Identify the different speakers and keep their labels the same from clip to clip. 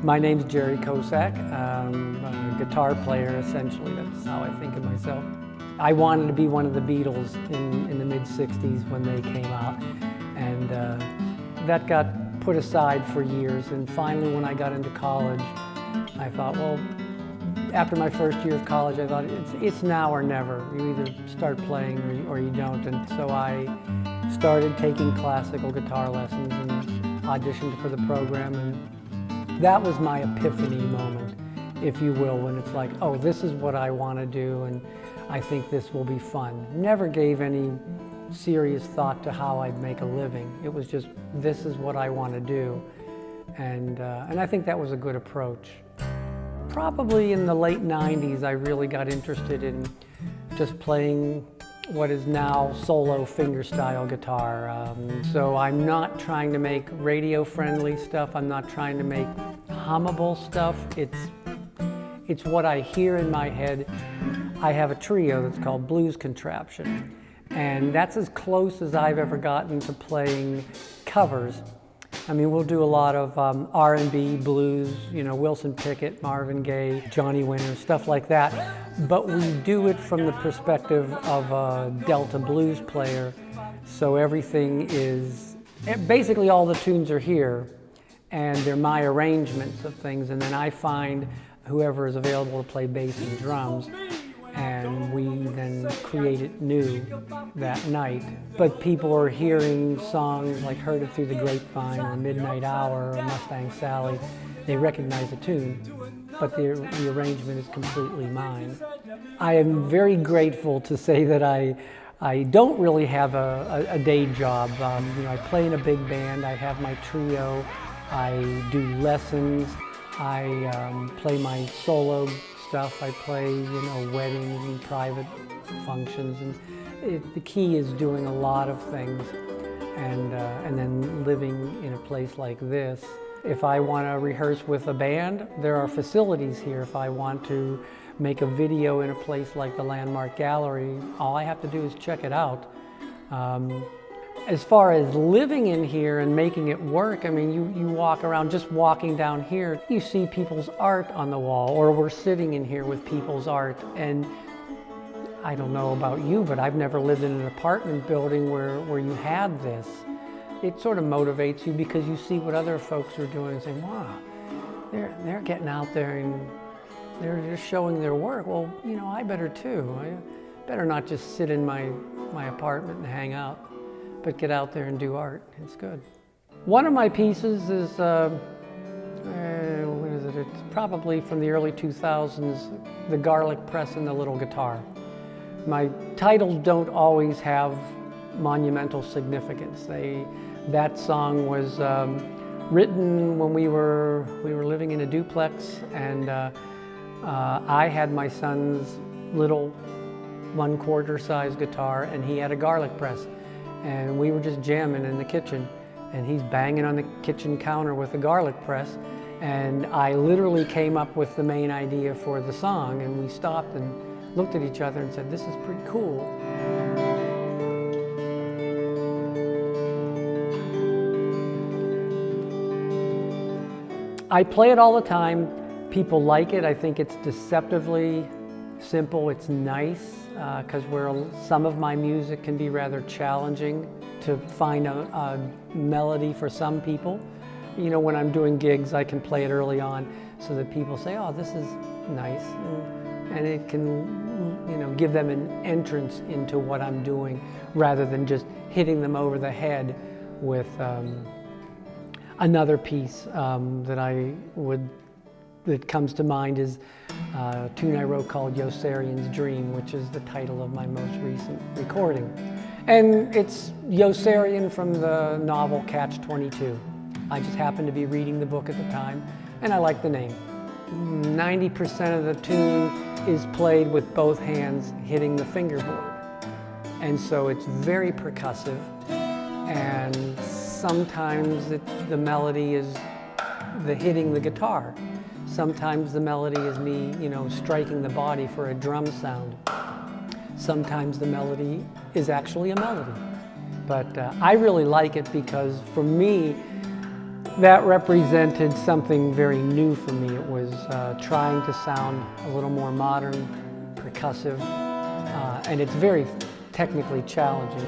Speaker 1: My name's Jerry Kosak. I'm a guitar player, essentially. That's how I think of myself. I wanted to be one of the Beatles in the mid-'60s when they came out, and that got put aside for years. And finally, when I got into college, I thought, well, after my first year of college, I thought it's now or never. You either start playing or you don't. And so I started taking classical guitar lessons and auditioned for the program. And that was my epiphany moment, if you will, when it's like, oh, this is what I want to do, and I think this will be fun. Never gave any serious thought to how I'd make a living. It was just, this is what I want to do. And I think that was a good approach. Probably in the late 90s, I really got interested in just playing what is now solo fingerstyle guitar. So I'm not trying to make radio-friendly stuff. I'm not trying to make hummable stuff. It's what I hear in my head. I have a trio that's called Blues Contraption, and that's as close as I've ever gotten to playing covers. I mean, we'll do a lot of R&B, blues, you know, Wilson Pickett, Marvin Gaye, Johnny Winter, stuff like that. But we do it from the perspective of a Delta blues player. So everything is, basically all the tunes are here, and they're my arrangements of things. And then I find whoever is available to play bass and drums, and we then create it new that night. But people are hearing songs like Heard It Through the Grapevine or Midnight Hour or Mustang Sally. They recognize the tune, but the arrangement is completely mine. I am very grateful to say that I don't really have a day job. You know, I play in a big band, I have my trio, I do lessons, I play my solo stuff. I play, you know, weddings and private functions, and the key is doing a lot of things, and then living in a place like this. If I want to rehearse with a band, there are facilities here. If I want to make a video in a place like the Landmark Gallery, all I have to do is check it out. As far as living in here and making it work, I mean, you walk around, just walking down here, you see people's art on the wall, or we're sitting in here with people's art. And I don't know about you, but I've never lived in an apartment building where you had this. It sort of motivates you because you see what other folks are doing and saying, wow, they're getting out there and they're just showing their work. Well, you know, I better too. I better not just sit in my apartment and hang out, but get out there and do art. It's good. One of my pieces is, what is it? It's probably from the early 2000s, The Garlic Press and the Little Guitar. My titles don't always have monumental significance. That song was written when we were living in a duplex, and I had my son's little 1/4 size guitar, and he had a garlic press. And we were just jamming in the kitchen, and he's banging on the kitchen counter with a garlic press, and I literally came up with the main idea for the song, and we stopped and looked at each other and said, this is pretty cool. I play it all the time. People like it. I think it's deceptively simple. It's nice. Because some of my music can be rather challenging to find a melody for some people. You know, when I'm doing gigs, I can play it early on so that people say, oh, this is nice. And it can, you know, give them an entrance into what I'm doing rather than just hitting them over the head with another piece that comes to mind is a tune I wrote called Yossarian's Dream, which is the title of my most recent recording. And it's Yossarian from the novel Catch-22. I just happened to be reading the book at the time, and I like the name. 90% of the tune is played with both hands hitting the fingerboard. And so it's very percussive, and sometimes the melody is the hitting the guitar. Sometimes the melody is me, you know, striking the body for a drum sound. Sometimes the melody is actually a melody. But I really like it because for me, That represented something very new for me. It was trying to sound a little more modern, percussive, and it's very technically challenging.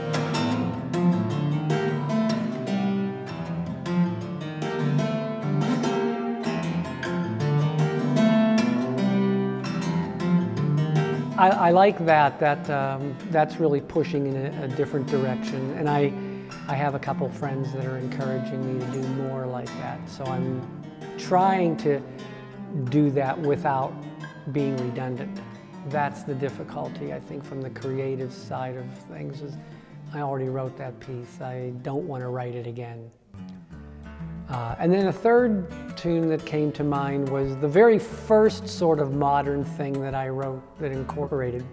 Speaker 1: I like that. That's really pushing in a different direction, and I have a couple friends that are encouraging me to do more like that. So I'm trying to do that without being redundant. That's the difficulty, I think, from the creative side of things. Is I already wrote that piece. I don't want to write it again. And then a third tune that came to mind was the very first sort of modern thing that I wrote that incorporated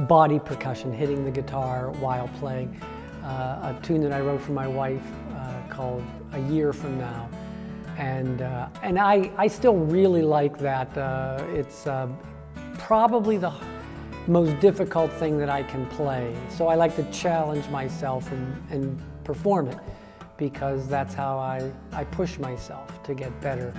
Speaker 1: body percussion, hitting the guitar while playing. A tune that I wrote for my wife called A Year From Now. And I still really like that. It's probably the most difficult thing that I can play. So I like to challenge myself and perform it, because that's how I push myself to get better.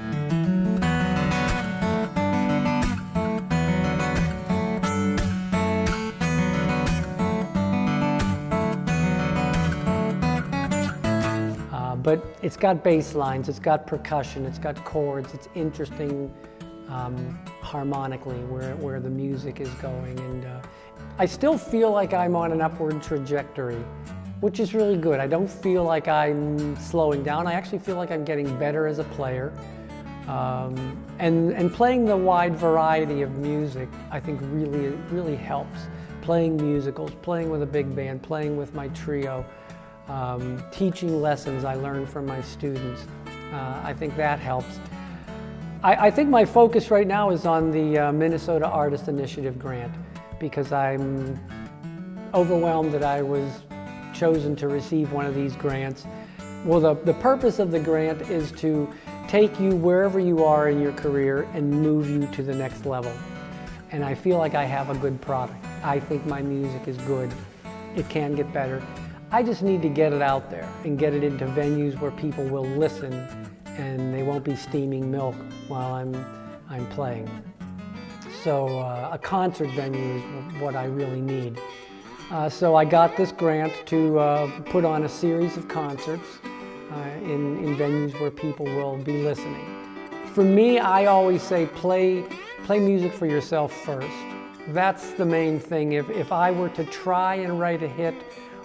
Speaker 1: But it's got bass lines, it's got percussion, it's got chords, it's interesting harmonically where the music is going. And I still feel like I'm on an upward trajectory, which is really good. I don't feel like I'm slowing down. I actually feel like I'm getting better as a player. And playing the wide variety of music, I think really helps. Playing musicals, playing with a big band, playing with my trio, teaching lessons I learn from my students. I think that helps. I think my focus right now is on the Minnesota Artist Initiative grant, because I'm overwhelmed that I was chosen to receive one of these grants. Well, the purpose of the grant is to take you wherever you are in your career and move you to the next level. And I feel like I have a good product. I think my music is good. It can get better. I just need to get it out there and get it into venues where people will listen and they won't be steaming milk while I'm playing. So a concert venue is what I really need. So I got this grant to put on a series of concerts in venues where people will be listening. For me, I always say play music for yourself first. That's the main thing. If I were to try and write a hit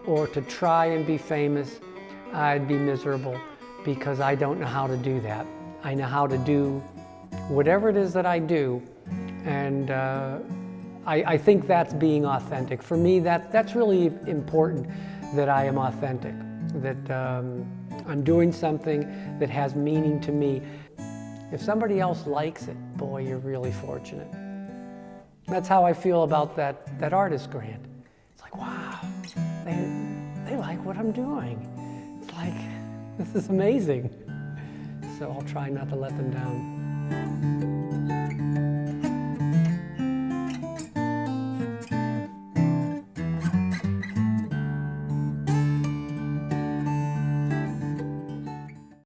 Speaker 1: or to try and be famous, I'd be miserable, because I don't know how to do that. I know how to do whatever it is that I do, and I think that's being authentic. For me, that's really important, that I am authentic, that I'm doing something that has meaning to me. If somebody else likes it, boy, you're really fortunate. That's how I feel about that artist grant. It's like, wow, they like what I'm doing. It's like, this is amazing. So I'll try not to let them down.